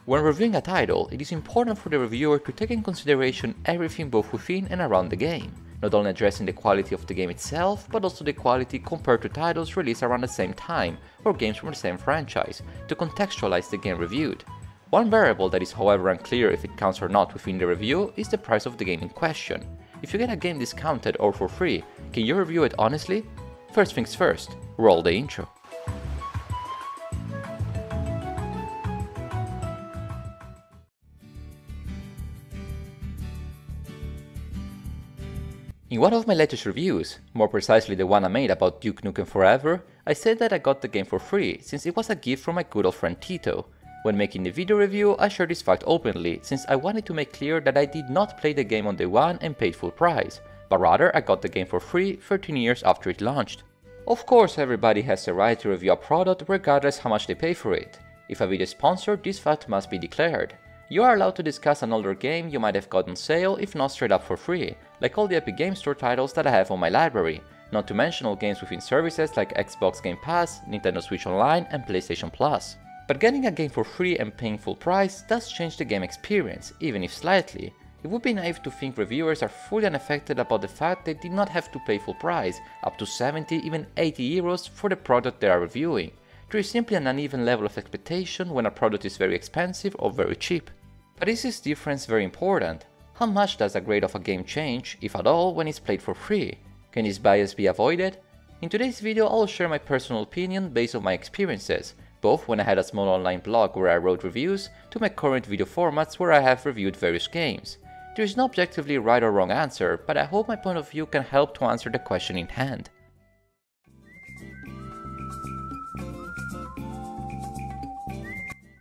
When reviewing a title, it is important for the reviewer to take in consideration everything both within and around the game, not only addressing the quality of the game itself, but also the quality compared to titles released around the same time or games from the same franchise, to contextualize the game reviewed. One variable that is however unclear if it counts or not within the review is the price of the game in question. If you get a game discounted or for free, can you review it honestly? First things first, roll the intro. In one of my latest reviews, more precisely the one I made about Duke Nukem Forever, I said that I got the game for free since it was a gift from my good old friend Tito. When making the video review, I shared this fact openly since I wanted to make clear that I did not play the game on day one and paid full price, but rather I got the game for free 13 years after it launched. Of course, everybody has the right to review a product regardless how much they pay for it. If a video is sponsored, this fact must be declared. You are allowed to discuss an older game you might have got on sale if not straight up for free, like all the Epic Game Store titles that I have on my library, not to mention all games within services like Xbox Game Pass, Nintendo Switch Online and PlayStation Plus. But getting a game for free and paying full price does change the game experience, even if slightly. It would be naive to think reviewers are fully unaffected about the fact they did not have to pay full price, up to 70, even 80 euros for the product they are reviewing. There is simply an uneven level of expectation when a product is very expensive or very cheap. But is this difference very important? How much does a grade of a game change, if at all, when it's played for free? Can this bias be avoided? In today's video I'll share my personal opinion based on my experiences, both when I had a small online blog where I wrote reviews, to my current video formats where I have reviewed various games. There is no objectively right or wrong answer, but I hope my point of view can help to answer the question in hand.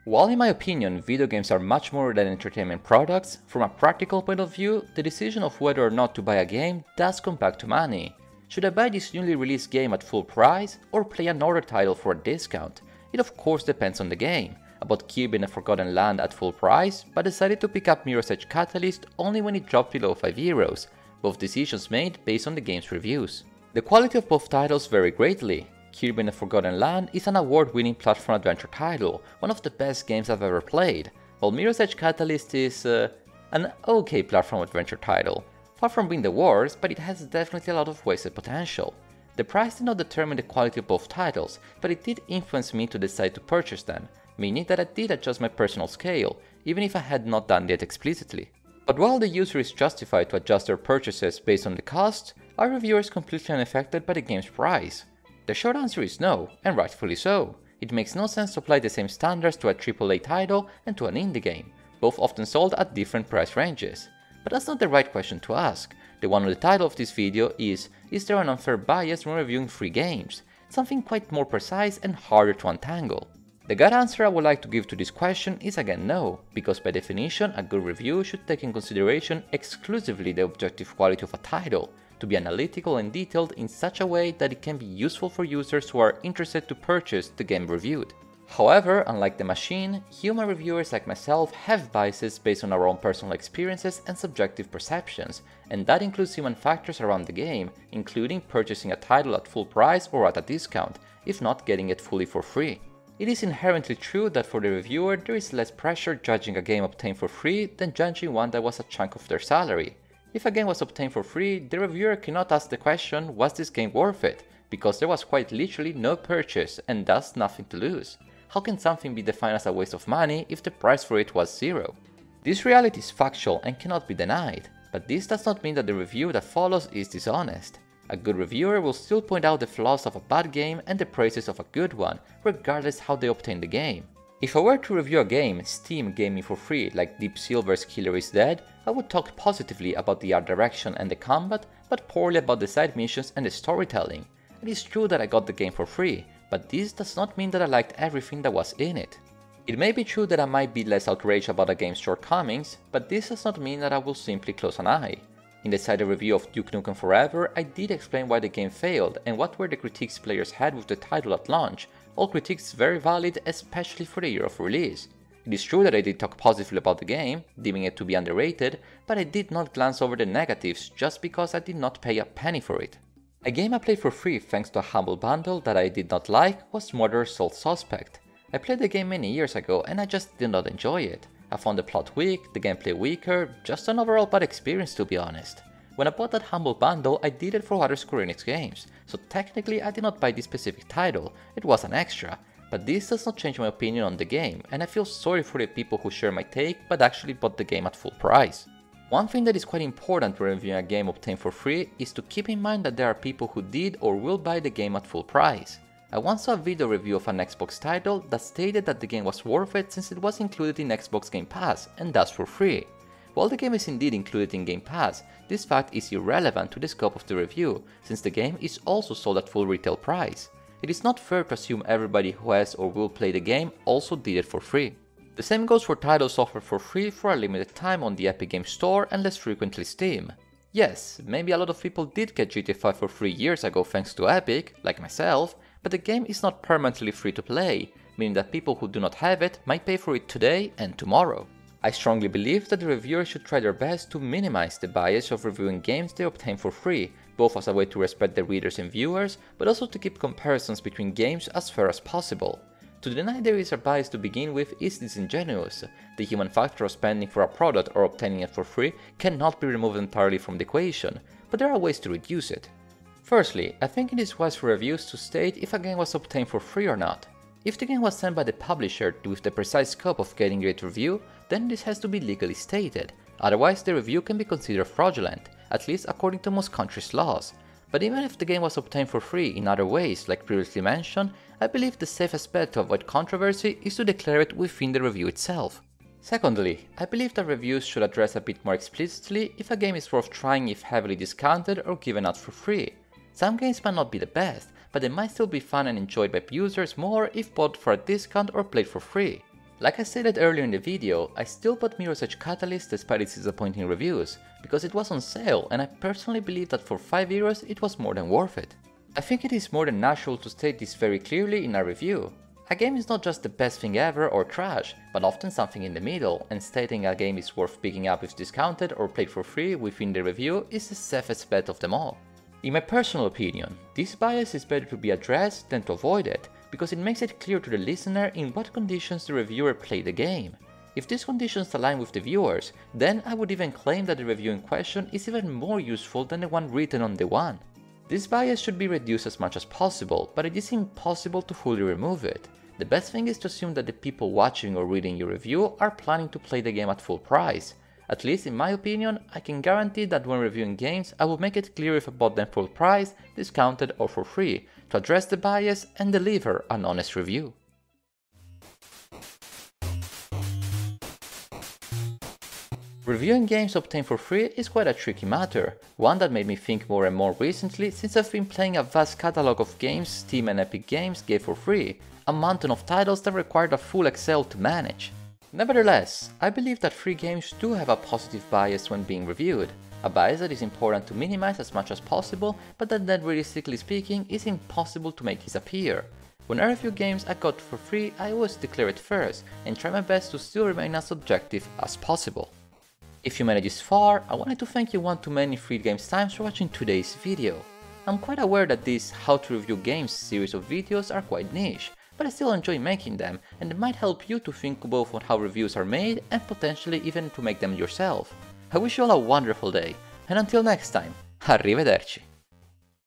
While in my opinion video games are much more than entertainment products, from a practical point of view, the decision of whether or not to buy a game does come back to money. Should I buy this newly released game at full price or play another title for a discount? It of course depends on the game. I bought Kirby in the Forgotten Land at full price, but decided to pick up Mirror's Edge Catalyst only when it dropped below 5 euros, both decisions made based on the game's reviews. The quality of both titles vary greatly. Kirby in the Forgotten Land is an award-winning platform adventure title, one of the best games I've ever played, while Mirror's Edge Catalyst is an okay platform adventure title. Far from being the worst, but it has definitely a lot of wasted potential. The price did not determine the quality of both titles, but it did influence me to decide to purchase them, meaning that I did adjust my personal scale, even if I had not done that explicitly. But while the user is justified to adjust their purchases based on the cost, are reviewers completely unaffected by the game's price? The short answer is no, and rightfully so. It makes no sense to apply the same standards to a AAA title and to an indie game, both often sold at different price ranges. But that's not the right question to ask. The one on the title of this video is there an unfair bias when reviewing free games? Something quite more precise and harder to untangle. The gut answer I would like to give to this question is again no, because by definition a good review should take in consideration exclusively the objective quality of a title, to be analytical and detailed in such a way that it can be useful for users who are interested to purchase the game reviewed. However, unlike the machine, human reviewers like myself have biases based on our own personal experiences and subjective perceptions, and that includes human factors around the game, including purchasing a title at full price or at a discount, if not getting it fully for free. It is inherently true that for the reviewer there is less pressure judging a game obtained for free than judging one that was a chunk of their salary. If a game was obtained for free, the reviewer cannot ask the question, was this game worth it? Because there was quite literally no purchase and thus nothing to lose. How can something be defined as a waste of money if the price for it was zero? This reality is factual and cannot be denied, but this does not mean that the review that follows is dishonest. A good reviewer will still point out the flaws of a bad game and the praises of a good one, regardless how they obtain the game. If I were to review a game Steam gave me for free like Deep Silver's Killer is Dead, I would talk positively about the art direction and the combat, but poorly about the side missions and the storytelling. It is true that I got the game for free, but this does not mean that I liked everything that was in it. It may be true that I might be less outraged about a game's shortcomings, but this does not mean that I will simply close an eye. In the side review of Duke Nukem Forever, I did explain why the game failed and what were the critiques players had with the title at launch, all critiques very valid, especially for the year of release. It is true that I did talk positively about the game, deeming it to be underrated, but I did not glance over the negatives just because I did not pay a penny for it. A game I played for free thanks to a humble bundle that I did not like was Murder Assault Suspect. I played the game many years ago and I just did not enjoy it. I found the plot weak, the gameplay weaker, just an overall bad experience to be honest. When I bought that Humble Bundle, I did it for other Square Enix games, so technically I did not buy this specific title, it was an extra. But this does not change my opinion on the game, and I feel sorry for the people who share my take but actually bought the game at full price. One thing that is quite important when reviewing a game obtained for free is to keep in mind that there are people who did or will buy the game at full price. I once saw a video review of an Xbox title that stated that the game was worth it since it was included in Xbox Game Pass, and thus for free. While the game is indeed included in Game Pass, this fact is irrelevant to the scope of the review, since the game is also sold at full retail price. It is not fair to assume everybody who has or will play the game also did it for free. The same goes for titles offered for free for a limited time on the Epic Games Store and less frequently Steam. Yes, maybe a lot of people did get GTA 5 for free years ago thanks to Epic, like myself, but the game is not permanently free to play, meaning that people who do not have it might pay for it today and tomorrow. I strongly believe that the reviewers should try their best to minimize the bias of reviewing games they obtain for free, both as a way to respect their readers and viewers, but also to keep comparisons between games as fair as possible. To deny there is a bias to begin with is disingenuous. The human factor of spending for a product or obtaining it for free cannot be removed entirely from the equation, but there are ways to reduce it. Firstly, I think it is wise for reviews to state if a game was obtained for free or not. If the game was sent by the publisher with the precise scope of getting a great review, then this has to be legally stated, otherwise the review can be considered fraudulent, at least according to most countries' laws. But even if the game was obtained for free in other ways, like previously mentioned, I believe the safest bet to avoid controversy is to declare it within the review itself. Secondly, I believe that reviews should address a bit more explicitly if a game is worth trying if heavily discounted or given out for free. Some games might not be the best, but they might still be fun and enjoyed by users more if bought for a discount or played for free. Like I stated earlier in the video, I still bought Mirror's Edge Catalyst despite its disappointing reviews, because it was on sale and I personally believe that for €5 it was more than worth it. I think it is more than natural to state this very clearly in a review. A game is not just the best thing ever or trash, but often something in the middle, and stating a game is worth picking up if discounted or played for free within the review is the safest bet of them all. In my personal opinion, this bias is better to be addressed than to avoid it, because it makes it clear to the listener in what conditions the reviewer played the game. If these conditions align with the viewers, then I would even claim that the review in question is even more useful than the one written on the one. This bias should be reduced as much as possible, but it is impossible to fully remove it. The best thing is to assume that the people watching or reading your review are planning to play the game at full price. At least in my opinion, I can guarantee that when reviewing games, I will make it clear if I bought them full price, discounted or for free, to address the bias and deliver an honest review. Reviewing games obtained for free is quite a tricky matter, one that made me think more and more recently since I've been playing a vast catalog of games Steam and Epic Games gave for free, a mountain of titles that required a full Excel to manage. Nevertheless, I believe that free games do have a positive bias when being reviewed, a bias that is important to minimize as much as possible, but that realistically speaking is impossible to make disappear. When I review games I got for free, I always declare it first and try my best to still remain as objective as possible. If you made it this far, I wanted to thank you one too many free games times for watching today's video. I'm quite aware that these How to Review Games series of videos are quite niche, but I still enjoy making them, and it might help you to think both on how reviews are made and potentially even to make them yourself. I wish you all a wonderful day, and until next time, arrivederci!